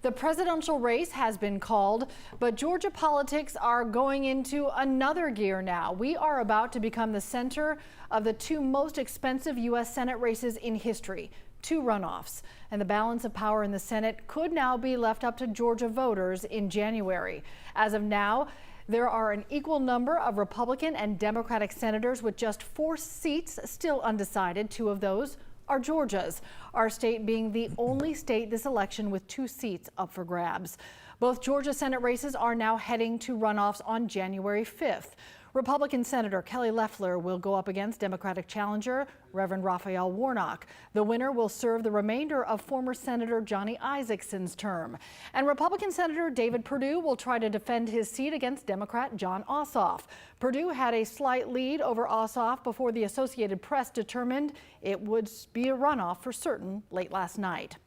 The presidential race has been called, but Georgia politics are going into another gear now. We are about to become the center of the two most expensive U.S. Senate races in history, two runoffs. And the balance of power in the Senate could now be left up to Georgia voters in January. As of now, there are an equal number of Republican and Democratic senators with just 4 seats still undecided. 2 of those are Georgia's, our state being the only state this election with 2 seats up for grabs. Both Georgia Senate races are now heading to runoffs on January 5th. Republican Senator Kelly Loeffler will go up against Democratic challenger Reverend Raphael Warnock. The winner will serve the remainder of former Senator Johnny Isakson's term. And Republican Senator David Perdue will try to defend his seat against Democrat Jon Ossoff. Perdue had a slight lead over Ossoff before the Associated Press determined it would be a runoff for certain late last night.